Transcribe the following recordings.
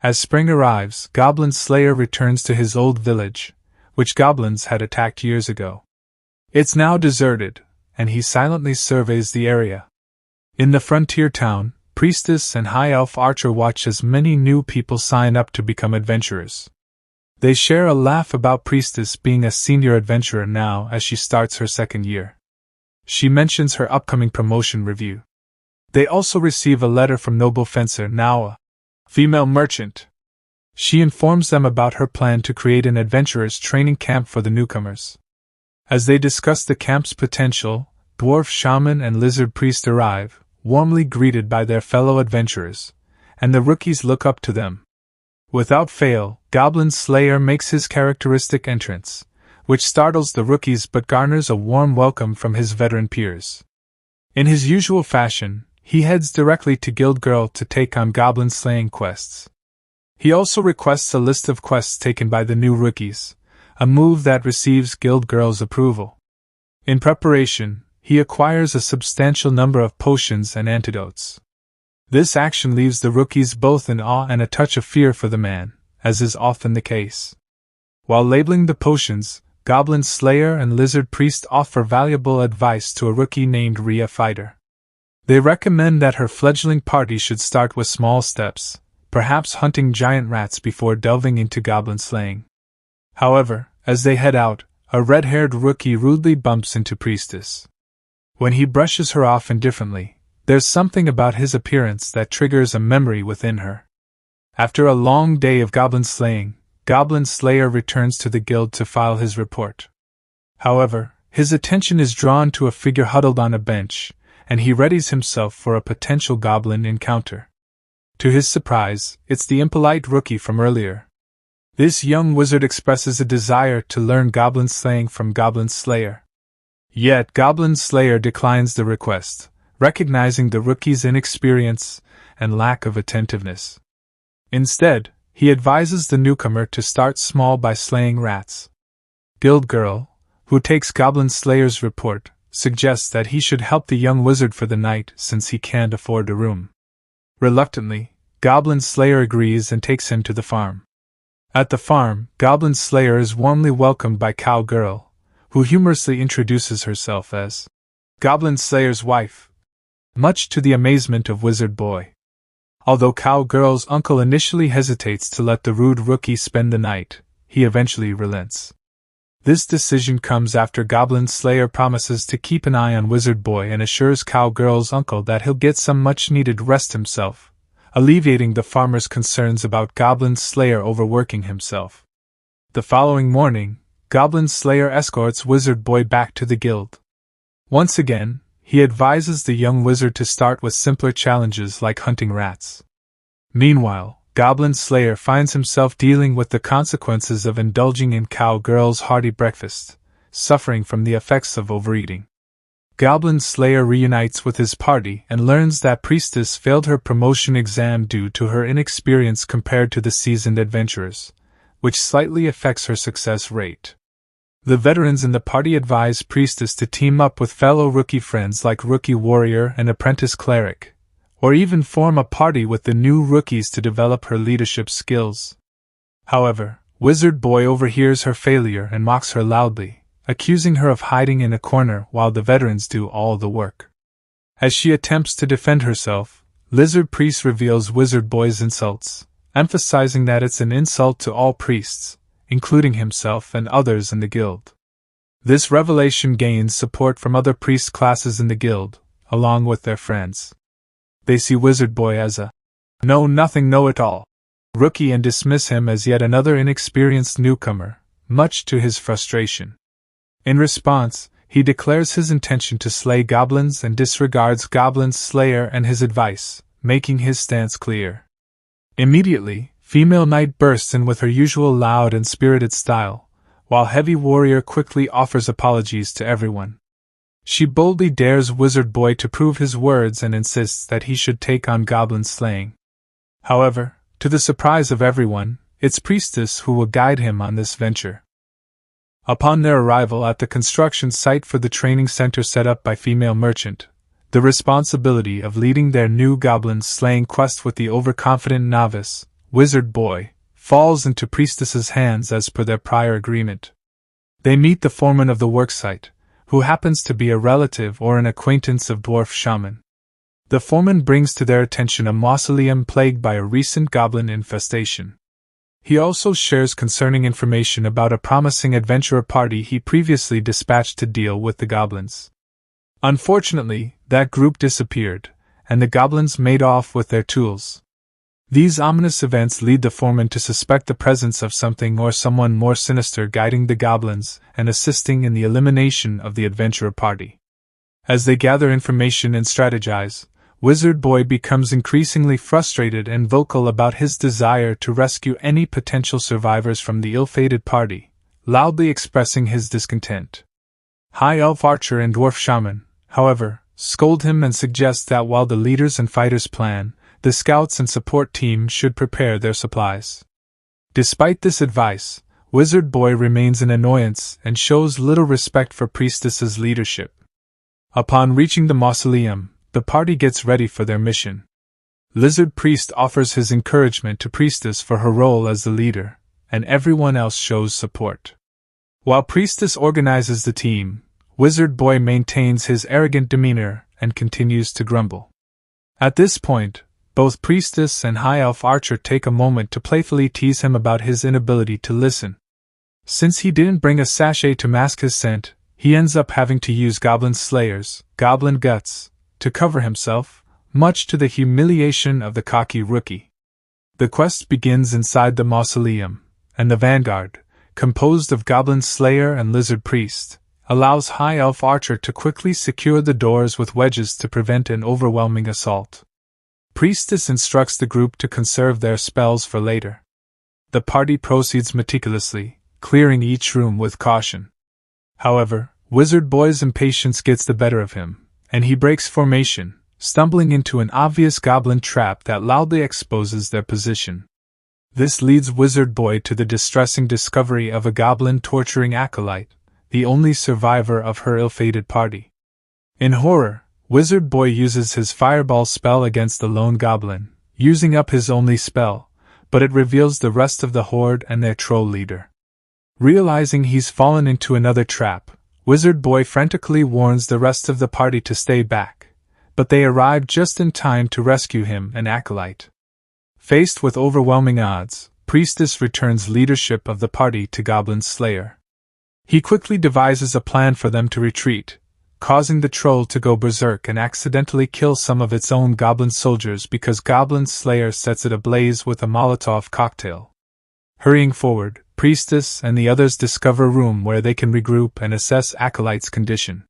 As spring arrives, Goblin Slayer returns to his old village, which goblins had attacked years ago. It's now deserted, and he silently surveys the area. In the frontier town, Priestess and High Elf Archer watch as many new people sign up to become adventurers. They share a laugh about Priestess being a senior adventurer now as she starts her second year. She mentions her upcoming promotion review. They also receive a letter from Noble Fencer, now a female merchant. She informs them about her plan to create an adventurers' training camp for the newcomers. As they discuss the camp's potential, Dwarf Shaman and Lizard Priest arrive, warmly greeted by their fellow adventurers, and the rookies look up to them. Without fail, Goblin Slayer makes his characteristic entrance, which startles the rookies but garners a warm welcome from his veteran peers. In his usual fashion, he heads directly to Guild Girl to take on goblin slaying quests. He also requests a list of quests taken by the new rookies, a move that receives Guild Girl's approval. In preparation, he acquires a substantial number of potions and antidotes. This action leaves the rookies both in awe and a touch of fear for the man, as is often the case. While labeling the potions, Goblin Slayer and Lizard Priest offer valuable advice to a rookie named Rhea Fighter. They recommend that her fledgling party should start with small steps, perhaps hunting giant rats before delving into goblin slaying. However, as they head out, a red-haired rookie rudely bumps into Priestess. When he brushes her off indifferently, there's something about his appearance that triggers a memory within her. After a long day of goblin slaying, Goblin Slayer returns to the guild to file his report. However, his attention is drawn to a figure huddled on a bench, and he readies himself for a potential goblin encounter. To his surprise, it's the impolite rookie from earlier. This young wizard expresses a desire to learn goblin slaying from Goblin Slayer. Yet Goblin Slayer declines the request, recognizing the rookie's inexperience and lack of attentiveness. Instead, he advises the newcomer to start small by slaying rats. Guild Girl, who takes Goblin Slayer's report, suggests that he should help the young wizard for the night since he can't afford a room. Reluctantly, Goblin Slayer agrees and takes him to the farm. At the farm, Goblin Slayer is warmly welcomed by Cow Girl, who humorously introduces herself as Goblin Slayer's wife, much to the amazement of Wizard Boy. Although Cow Girl's uncle initially hesitates to let the rude rookie spend the night, he eventually relents. This decision comes after Goblin Slayer promises to keep an eye on Wizard Boy and assures Cow Girl's uncle that he'll get some much-needed rest himself, alleviating the farmer's concerns about Goblin Slayer overworking himself. The following morning, Goblin Slayer escorts Wizard Boy back to the guild. Once again, he advises the young wizard to start with simpler challenges like hunting rats. Meanwhile, Goblin Slayer finds himself dealing with the consequences of indulging in Cow Girl's hearty breakfast, suffering from the effects of overeating. Goblin Slayer reunites with his party and learns that Priestess failed her promotion exam due to her inexperience compared to the seasoned adventurers, which slightly affects her success rate. The veterans in the party advise Priestess to team up with fellow rookie friends like Rookie Warrior and Apprentice Cleric, or even form a party with the new rookies to develop her leadership skills. However, Wizard Boy overhears her failure and mocks her loudly, accusing her of hiding in a corner while the veterans do all the work. As she attempts to defend herself, Lizard Priest reveals Wizard Boy's insults, emphasizing that it's an insult to all priests, including himself and others in the guild. This revelation gains support from other priest classes in the guild, along with their friends. They see Wizard Boy as a know-nothing know-it-all rookie and dismiss him as yet another inexperienced newcomer, much to his frustration. In response, he declares his intention to slay goblins and disregards Goblin Slayer and his advice, making his stance clear. Immediately, Female Knight bursts in with her usual loud and spirited style, while Heavy Warrior quickly offers apologies to everyone. She boldly dares Wizard Boy to prove his words and insists that he should take on goblin slaying. However, to the surprise of everyone, it's Priestess who will guide him on this venture. Upon their arrival at the construction site for the training center set up by Female Merchant, the responsibility of leading their new goblin slaying quest with the overconfident novice, Wizard Boy, falls into Priestess's hands as per their prior agreement. They meet the foreman of the worksite, who happens to be a relative or an acquaintance of Dwarf Shaman. The foreman brings to their attention a mausoleum plagued by a recent goblin infestation. He also shares concerning information about a promising adventurer party he previously dispatched to deal with the goblins. Unfortunately, that group disappeared, and the goblins made off with their tools. These ominous events lead the foreman to suspect the presence of something or someone more sinister guiding the goblins and assisting in the elimination of the adventurer party. As they gather information and strategize, Wizard Boy becomes increasingly frustrated and vocal about his desire to rescue any potential survivors from the ill-fated party, loudly expressing his discontent. High Elf Archer and Dwarf Shaman, however, scold him and suggest that while the leaders and fighters plan, the scouts and support team should prepare their supplies. Despite this advice, Wizard Boy remains an annoyance and shows little respect for Priestess's leadership. Upon reaching the mausoleum, the party gets ready for their mission. Lizard Priest offers his encouragement to Priestess for her role as the leader, and everyone else shows support. While Priestess organizes the team, Wizard Boy maintains his arrogant demeanor and continues to grumble. At this point, both Priestess and High Elf Archer take a moment to playfully tease him about his inability to listen. Since he didn't bring a sachet to mask his scent, he ends up having to use Goblin Slayer's Goblin Guts to cover himself, much to the humiliation of the cocky rookie. The quest begins inside the mausoleum, and the vanguard, composed of Goblin Slayer and Lizard Priest, allows High Elf Archer to quickly secure the doors with wedges to prevent an overwhelming assault. Priestess instructs the group to conserve their spells for later. The party proceeds meticulously, clearing each room with caution. However, Wizard Boy's impatience gets the better of him, and he breaks formation, stumbling into an obvious goblin trap that loudly exposes their position. This leads Wizard Boy to the distressing discovery of a goblin torturing acolyte, the only survivor of her ill-fated party. In horror, Wizard Boy uses his fireball spell against the lone goblin, using up his only spell, but it reveals the rest of the horde and their troll leader. Realizing he's fallen into another trap, Wizard Boy frantically warns the rest of the party to stay back, but they arrive just in time to rescue him and acolyte. Faced with overwhelming odds, Priestess returns leadership of the party to Goblin Slayer. He quickly devises a plan for them to retreat, causing the troll to go berserk and accidentally kill some of its own goblin soldiers because Goblin Slayer sets it ablaze with a Molotov cocktail. Hurrying forward, Priestess and the others discover a room where they can regroup and assess Acolyte's condition.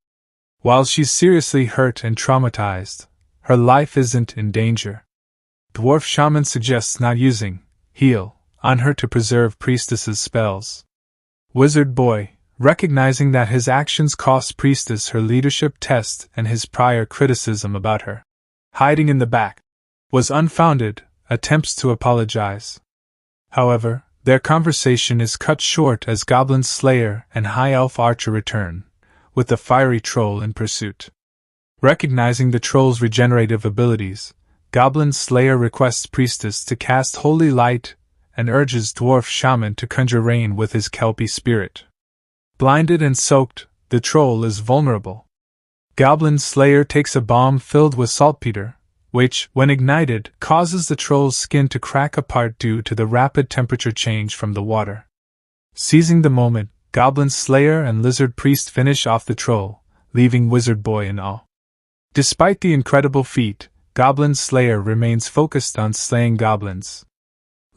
While she's seriously hurt and traumatized, her life isn't in danger. Dwarf Shaman suggests not using heal on her to preserve Priestess's spells. Wizard Boy, recognizing that his actions cost Priestess her leadership test and his prior criticism about her hiding in the back was unfounded, attempts to apologize. However, their conversation is cut short as Goblin Slayer and High Elf Archer return, with the fiery troll in pursuit. Recognizing the troll's regenerative abilities, Goblin Slayer requests Priestess to cast Holy Light and urges Dwarf Shaman to conjure rain with his Kelpie spirit. Blinded and soaked, the troll is vulnerable. Goblin Slayer takes a bomb filled with saltpeter, which, when ignited, causes the troll's skin to crack apart due to the rapid temperature change from the water. Seizing the moment, Goblin Slayer and Lizard Priest finish off the troll, leaving Wizard Boy in awe. Despite the incredible feat, Goblin Slayer remains focused on slaying goblins.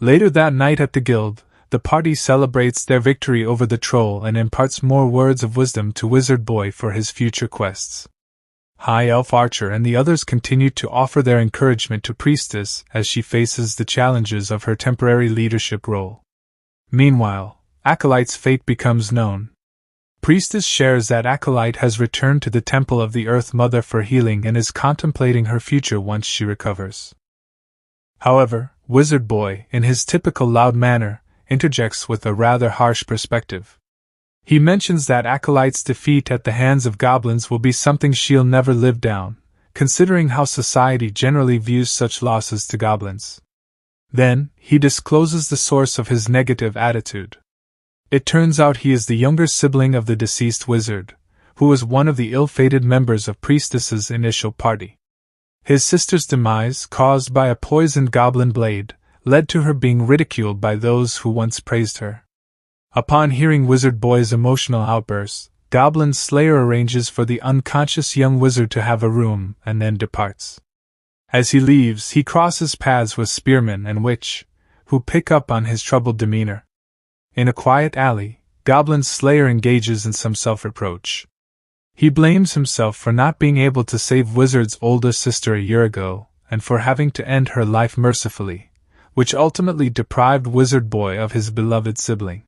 Later that night at the guild, the party celebrates their victory over the troll and imparts more words of wisdom to Wizard Boy for his future quests. High Elf Archer and the others continue to offer their encouragement to Priestess as she faces the challenges of her temporary leadership role. Meanwhile, Acolyte's fate becomes known. Priestess shares that Acolyte has returned to the Temple of the Earth Mother for healing and is contemplating her future once she recovers. However, Wizard Boy, in his typical loud manner, interjects with a rather harsh perspective. He mentions that Acolyte's defeat at the hands of goblins will be something she'll never live down, considering how society generally views such losses to goblins. Then, he discloses the source of his negative attitude. It turns out he is the younger sibling of the deceased wizard, who was one of the ill-fated members of Priestess's initial party. His sister's demise, caused by a poisoned goblin blade, led to her being ridiculed by those who once praised her. Upon hearing Wizard Boy's emotional outbursts, Goblin Slayer arranges for the unconscious young wizard to have a room and then departs. As he leaves, he crosses paths with Spearman and Witch, who pick up on his troubled demeanor. In a quiet alley, Goblin Slayer engages in some self-reproach. He blames himself for not being able to save Wizard's older sister a year ago, and for having to end her life mercifully, which ultimately deprived Wizard Boy of his beloved sibling.